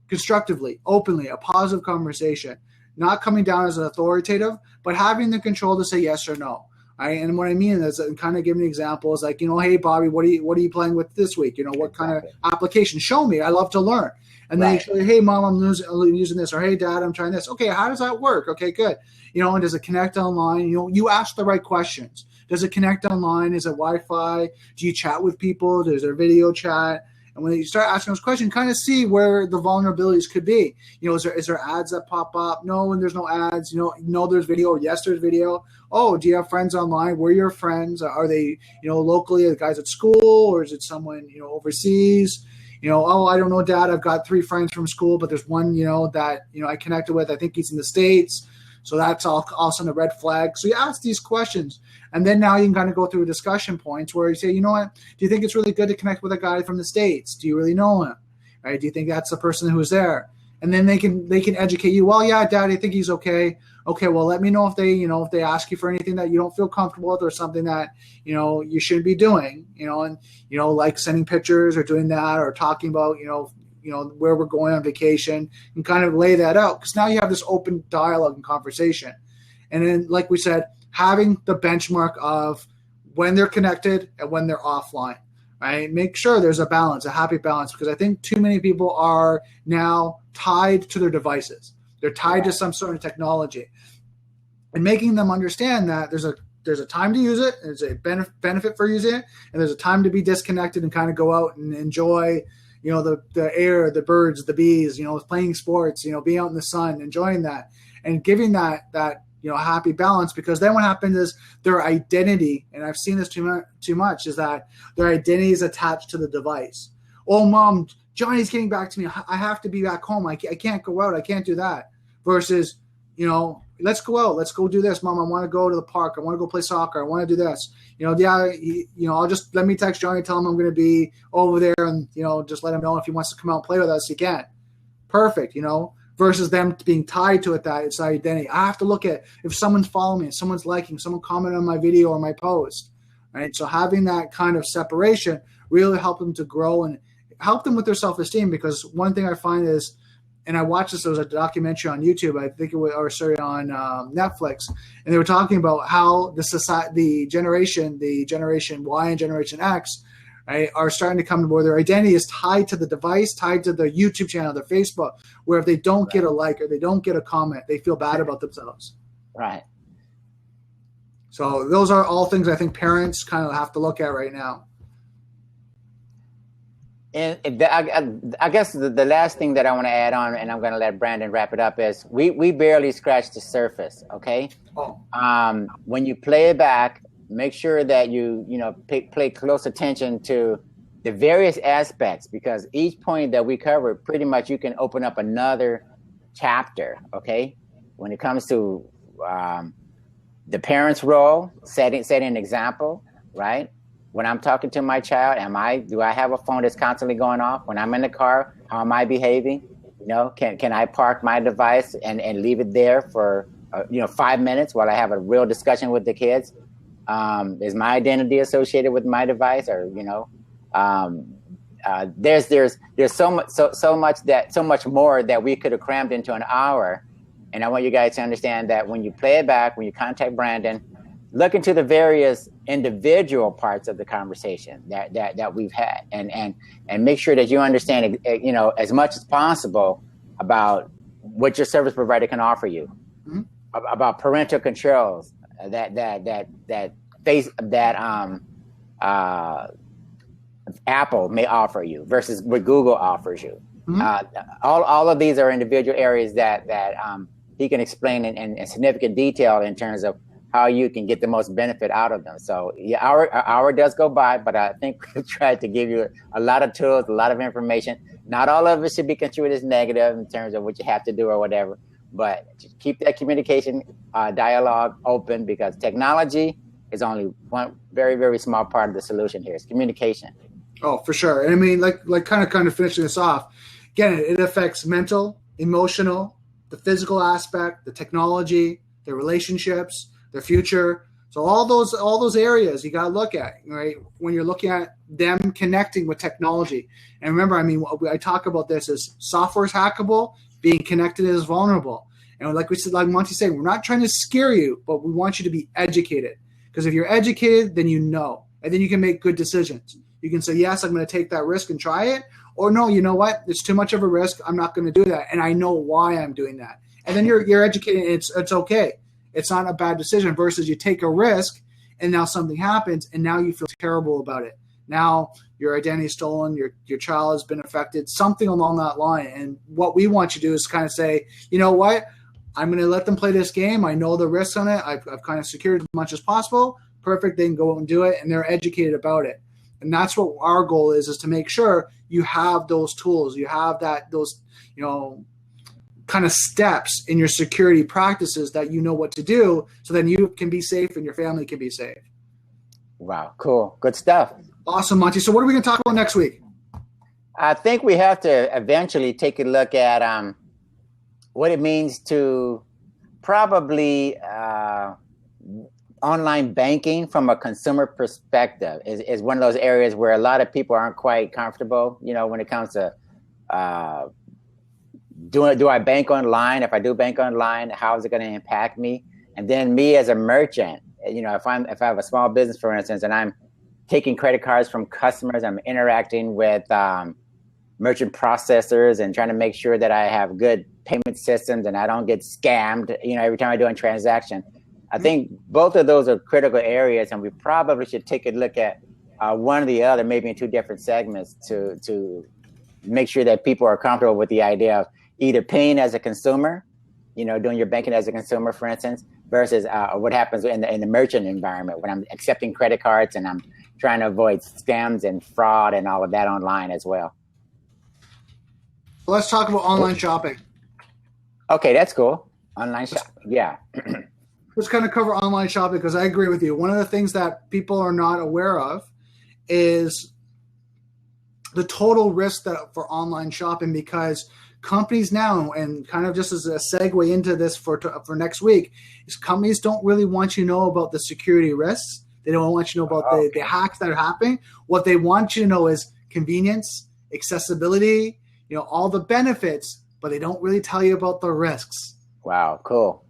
constructively, openly, a positive conversation, not coming down as an authoritative, but having the control to say yes or no. Right? And what I mean is kind of giving examples like, hey, Bobby, what are you playing with this week? What kind of application? Show me. I love to learn. And then you say, hey, Mom, I'm using this. Or hey, Dad, I'm trying this. Okay, how does that work? Okay, good. And does it connect online? You ask the right questions. Does it connect online? Is it Wi-Fi? Do you chat with people? Is there video chat? And when you start asking those questions, kind of see where the vulnerabilities could be. Is there ads that pop up? No, and there's no ads. No, there's video. Yes, there's video. Oh, do you have friends online? Where are your friends? Are they, locally, the guys at school, or is it someone, overseas? Oh, I don't know, Dad. I've got 3 friends from school, but there's one, that, I connected with. I think he's in the States. So that's all also a red flag. So you ask these questions, and then now you can kind of go through discussion points where you say, you know what, do you think it's really good to connect with a guy from the States? Do you really know him? Right? Do you think that's the person who's there? and then they can educate you. Well, yeah, Dad, I think he's okay. Okay, well, let me know if they ask you for anything that you don't feel comfortable with or something that you shouldn't be doing. And like sending pictures or doing that or talking about where we're going on vacation, and kind of lay that out, because now you have this open dialogue and conversation. And then, like we said, having the benchmark of when they're connected and when they're offline, right? Make sure there's a balance, a happy balance, because I think too many people are now tied to their devices. They're tied to some sort of technology, and making them understand that there's a time to use it, there's a benefit for using it, and there's a time to be disconnected and kind of go out and enjoy, the air, the birds, the bees, playing sports, being out in the sun, enjoying that, and giving that happy balance. Because then what happens is their identity, and I've seen this too much, is that their identity is attached to the device. Oh, Mom, Johnny's getting back to me. I have to be back home. I can't go out. I can't do that. Versus, let's go out. Let's go do this. Mom, I want to go to the park. I want to go play soccer. I want to do this. I'll just let me text Johnny, tell him I'm going to be over there, and, just let him know if he wants to come out and play with us, he can. Perfect, versus them being tied to it, that it's identity. I have to look at if someone's following me, if someone's liking, someone commented on my video or my post, right? So having that kind of separation really help them to grow and help them with their self-esteem. Because one thing I find is, and I watched this, there was a documentary on YouTube, I think it was, on Netflix, and they were talking about how the generation Y and Generation X, right, are starting to come to where their identity is tied to the device, tied to their YouTube channel, their Facebook, where if they don't get a like or they don't get a comment, they feel bad about themselves. Right. So those are all things I think parents kind of have to look at right now. And I guess the last thing that I want to add on, and I'm going to let Brandon wrap it up, is we barely scratched the surface, okay? Oh. When you play it back, make sure that you pay close attention to the various aspects, because each point that we cover, pretty much you can open up another chapter, okay? When it comes to the parent's role, setting an example, right? When I'm talking to my child, do I have a phone that's constantly going off? When I'm in the car, how am I behaving? Can I park my device and leave it there for 5 minutes while I have a real discussion with the kids? Is my identity associated with my device, or there's so much more that we could have crammed into an hour. And I want you guys to understand that when you play it back, when you contact Brandon, look into the various individual parts of the conversation that we've had, and make sure that you understand, as much as possible about what your service provider can offer you, mm-hmm. about parental controls that Apple may offer you versus what Google offers you. Mm-hmm. All of these are individual areas that he can explain in significant detail in terms of how you can get the most benefit out of them. So yeah, our hour does go by, but I think we tried to give you a lot of tools, a lot of information. Not all of it should be construed as negative in terms of what you have to do or whatever, but keep that communication dialogue open, because technology is only one very, very small part of the solution here. It's communication. Oh, for sure. And I mean, like kind of finishing this off, again, it affects mental, emotional, the physical aspect, the technology, the relationships, their future. So all those areas you got to look at, right? When you're looking at them connecting with technology. And remember, I mean, I talk about this as software is hackable, being connected is vulnerable. And like we said, like Monty said, we're not trying to scare you, but we want you to be educated. Because if you're educated, then you know, and then you can make good decisions. You can say, yes, I'm going to take that risk and try it. Or no, you know what? It's too much of a risk. I'm not going to do that. And I know why I'm doing that. And then you're educated. It's okay. It's not a bad decision versus you take a risk and now something happens and now you feel terrible about it. Now your identity is stolen, your child has been affected, something along that line. And what we want you to do is kind of say, you know what? I'm going to let them play this game. I know the risks on it. I've kind of secured as much as possible. Perfect. They can go out and do it, and they're educated about it. And that's what our goal is to make sure you have those tools, you have those kind of steps in your security practices that you know what to do, so then you can be safe and your family can be safe. Wow, cool. Good stuff. Awesome, Monty. So what are we going to talk about next week? I think we have to eventually take a look at what it means to probably online banking from a consumer perspective is one of those areas where a lot of people aren't quite comfortable, when it comes to do I bank online? If I do bank online, how is it going to impact me? And then me as a merchant, if I have a small business, for instance, and I'm taking credit cards from customers, I'm interacting with merchant processors and trying to make sure that I have good payment systems and I don't get scammed, every time I do a transaction. I think both of those are critical areas, and we probably should take a look at one or the other, maybe in two different segments, to make sure that people are comfortable with the idea of either paying as a consumer, doing your banking as a consumer, for instance, versus what happens in the merchant environment when I'm accepting credit cards and I'm trying to avoid scams and fraud and all of that online as well. Let's talk about online shopping. Okay, that's cool. Online shopping, yeah. Let's kind of cover online shopping because I agree with you. One of the things that people are not aware of is the total risk for online shopping, because companies now, and kind of just as a segue into this for next week, is companies don't really want you to know about the security risks. They don't want you to know about the hacks that are happening. What they want you to know is convenience, accessibility, all the benefits, but they don't really tell you about the risks. Wow, cool.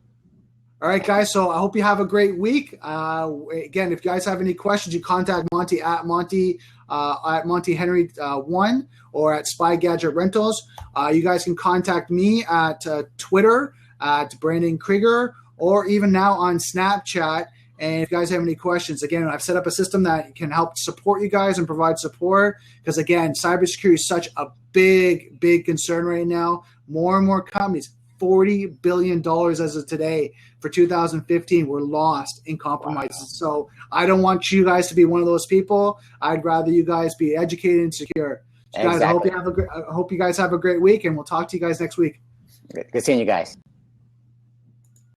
All right, guys. So I hope you have a great week. Again, if you guys have any questions, you contact Monty at Monty Henry 1 or at Spy Gadget Rentals. You guys can contact me at Twitter at Brandon Krieger, or even now on Snapchat. And if you guys have any questions, again, I've set up a system that can help support you guys and provide support, because again, cybersecurity is such a big, big concern right now. More and more companies, $40 billion as of today for 2015 were lost in compromises. Wow. So I don't want you guys to be one of those people. I'd rather you guys be educated and secure. So guys, exactly. I hope you guys have a great week, and we'll talk to you guys next week. Good seeing you guys.